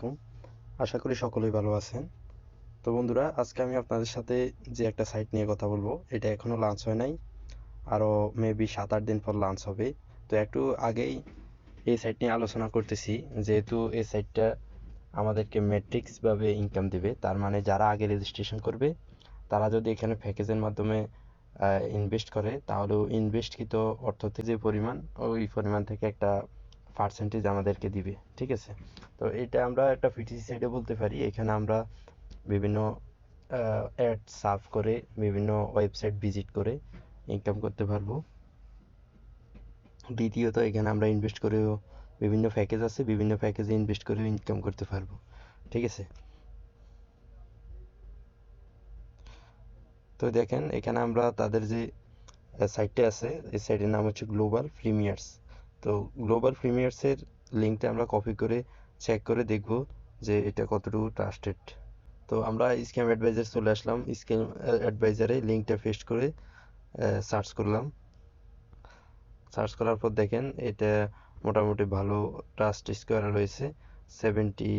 আলাইকুম। আশা করি সকলেই ভালো আছেন। তো বন্ধুরা, আজকে আমি আপনাদের সাথে যে একটা সাইট নিয়ে কথা বলবো, এটা এখনো লঞ্চ হয় নাই। আরো মেবি 7-8 দিন পর লঞ্চ হবে। তো একটু আগেই এই সাইট নিয়ে আলোচনা করতেছি, যেহেতু এই সাইটটা আমাদেরকে ম্যাট্রিক্স ভাবে ইনকাম দিবে। তার মানে যারা আগে রেজিস্ট্রেশন করবে, তারা যদি এখানে প্যাকেজের মাধ্যমে ইনভেস্ট করে, তাহলে ইনভেস্টকৃত অর্থ থেকে যে পরিমাণ, ওই পরিমাণ থেকে একটা পার্সেন্টেজ আমাদেরকে দিবে। ঠিক আছে? তো এটা আমরা একটা পিটিসি সাইটে বলতে পারি। এখানে আমরা বিভিন্ন অ্যাড সার্ভ করে, বিভিন্ন ওয়েবসাইট ভিজিট করে ইনকাম করতে পারবো। দ্বিতীয়ত, এখানে আমরা ইনভেস্ট করেও, বিভিন্ন প্যাকেজ আছে, বিভিন্ন প্যাকেজে ইনভেস্ট করেও ইনকাম করতে পারবো। ঠিক আছে? তো দেখেন, এখানে আমরা তাদের যে সাইটটা আছে, এই সাইটের নাম হচ্ছে গ্লোবাল প্রিমিয়ার্স। তো গ্লোবাল প্রিমিয়ার্সের লিঙ্কটা আমরা কপি করে চেক করে দেখব যে এটা কতটুকু ট্রাস্টেড। তো আমরা স্ক্যাম অ্যাডভাইজার চলে আসলাম। স্ক্যাম অ্যাডভাইজারে লিঙ্কটা পেস্ট করে সার্চ করলাম। সার্চ করার পর দেখেন, এটা মোটামুটি ভালো ট্রাস্ট স্কোয়ার রয়েছে 70,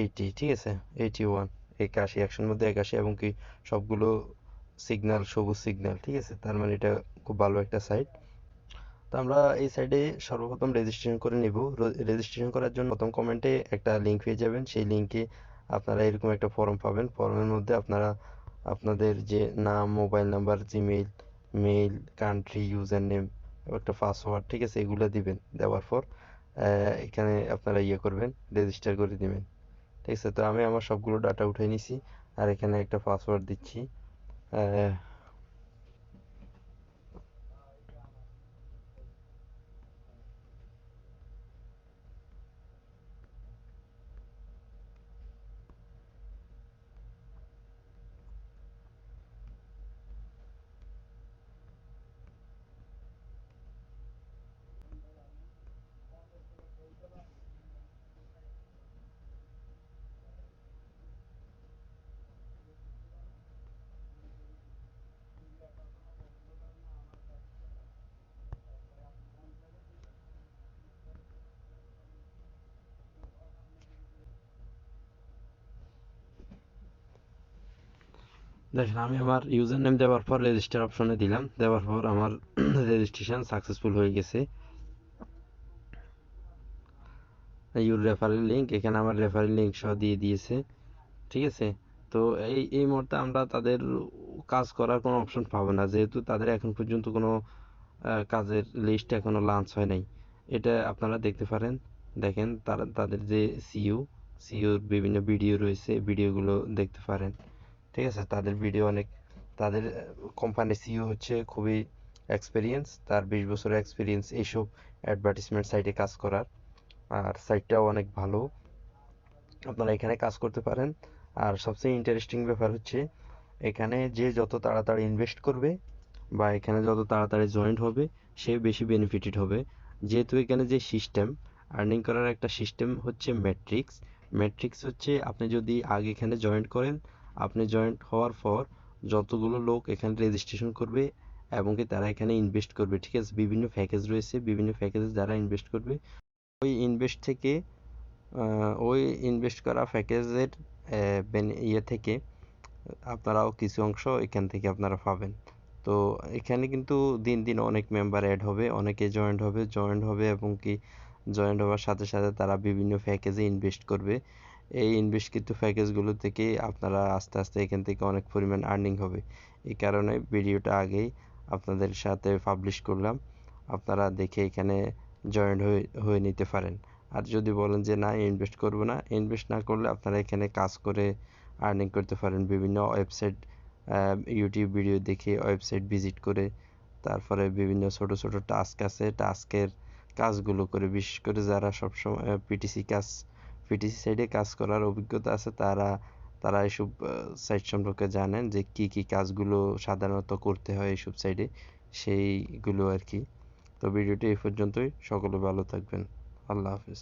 80। ঠিক আছে? 81, 81, 100-র মধ্যে 81, এবং কি সবগুলো সিগন্যাল সবুজ সিগন্যাল। ঠিক আছে? তার মানে এটা খুব ভালো একটা সাইট। তো আমরা এই সাইডে সর্বপ্রথম রেজিস্ট্রেশন করে নিব। রেজিস্ট্রেশন করার জন্য প্রথম কমেন্টে একটা লিঙ্ক পেয়ে যাবেন। সেই লিঙ্কে আপনারা এরকম একটা ফর্ম পাবেন। ফর্মের মধ্যে আপনারা আপনাদের যে নাম, mobile number, Gmail, mail, country, user name, একটা পাসওয়ার্ড, ঠিক আছে, এগুলো দিবেন। দেওয়ার পর এখানে আপনারা ইয়ে করবেন, রেজিস্টার করে দিবেন। ঠিক আছে? তো আমি আমার সবগুলো ডাটা উঠিয়ে নিছি, আর এখানে একটা পাসওয়ার্ড দিচ্ছি। আহ, দেখেন, আমি আমার ইউজার নেম দেওয়ার পর রেজিস্টার অপশনে দিলাম। দেওয়ার পর আমার রেজিস্ট্রেশন সাকসেসফুল হয়ে গেছে। ইউর রেফারেল লিঙ্ক, এখানে আমার রেফারেল লিঙ্ক সহ দিয়ে দিয়েছে। ঠিক আছে? তো এই মুহূর্তে আমরা তাদের কাজ করার কোনো অপশন পাবো না, যেহেতু তাদের এখন পর্যন্ত কোনো কাজের লিস্ট এখনো লঞ্চ হয় নাই। এটা আপনারা দেখতে পারেন। দেখেন, তারা তাদের যে সিইওর বিভিন্ন ভিডিও রয়েছে, ভিডিওগুলো দেখতে পারেন। ঠিক আছে? তাদের ভিডিও অনেক, তাদের কোম্পানির সিইও হচ্ছে খুবই এক্সপিরিয়েন্স, তার 20 বছরের এক্সপিরিয়েন্স এইসব অ্যাডভার্টিসমেন্ট সাইটে কাজ করার। আর সাইটটাও অনেক ভালো, আপনারা এখানে কাজ করতে পারেন। আর সবচেয়ে ইন্টারেস্টিং ব্যাপার হচ্ছে, এখানে যে যত তাড়াতাড়ি ইনভেস্ট করবে বা এখানে যত তাড়াতাড়ি জয়েন্ট হবে, সে বেশি বেনিফিটেড হবে। যেহেতু এখানে যে সিস্টেম, আর্নিং করার একটা সিস্টেম হচ্ছে ম্যাট্রিক্স। ম্যাট্রিক্স হচ্ছে, আপনি যদি আগে এখানে জয়েন্ট করেন, আপনি জয়েন্ট হওয়ার পর যতগুলো লোক এখানে রেজিস্ট্রেশন করবে এবং কি তারা এখানে ইনভেস্ট করবে। ঠিক আছে? বিভিন্ন প্যাকেজ রয়েছে, বিভিন্ন প্যাকেজে যারা ইনভেস্ট করবে, ওই ইনভেস্ট থেকে, ওই ইনভেস্ট করা প্যাকেজের ইয়ে থেকে আপনারাও কিছু অংশ এখান থেকে আপনারা পাবেন। তো এখানে কিন্তু দিন দিন অনেক মেম্বার অ্যাড হবে, অনেকে জয়েন্ট হবে এবং কি জয়েন্ট হওয়ার সাথে সাথে তারা বিভিন্ন প্যাকেজে ইনভেস্ট করবে। এই ইনভেস্টকৃত প্যাকেজগুলো থেকে আপনারা আস্তে আস্তে এখান থেকে অনেক পরিমাণ আর্নিং হবে। এই কারণে ভিডিওটা আগেই আপনাদের সাথে পাবলিশ করলাম। আপনারা দেখে এখানে জয়েন্ট হয়ে হয়ে নিতে পারেন। আর যদি বলেন যে না, ইনভেস্ট করবো না, ইনভেস্ট না করলে আপনারা এখানে কাজ করে আর্নিং করতে পারেন। বিভিন্ন ওয়েবসাইট, ইউটিউব ভিডিও দেখে ওয়েবসাইট ভিজিট করে, তারপরে বিভিন্ন ছোট ছোট টাস্ক আছে, টাস্কের কাজগুলো করে, বিশেষ করে যারা সবসময় পিটিসি সাইডে কাজ করার অভিজ্ঞতা আছে, তারা তারা এসব সাইট সম্পর্কে জানেন যে কি কি কাজগুলো সাধারণত করতে হয় এইসব সাইডে, সেইগুলো আর কি। তো ভিডিওটি এই পর্যন্তই। সকলে ভালো থাকবেন। আল্লাহ হাফেজ।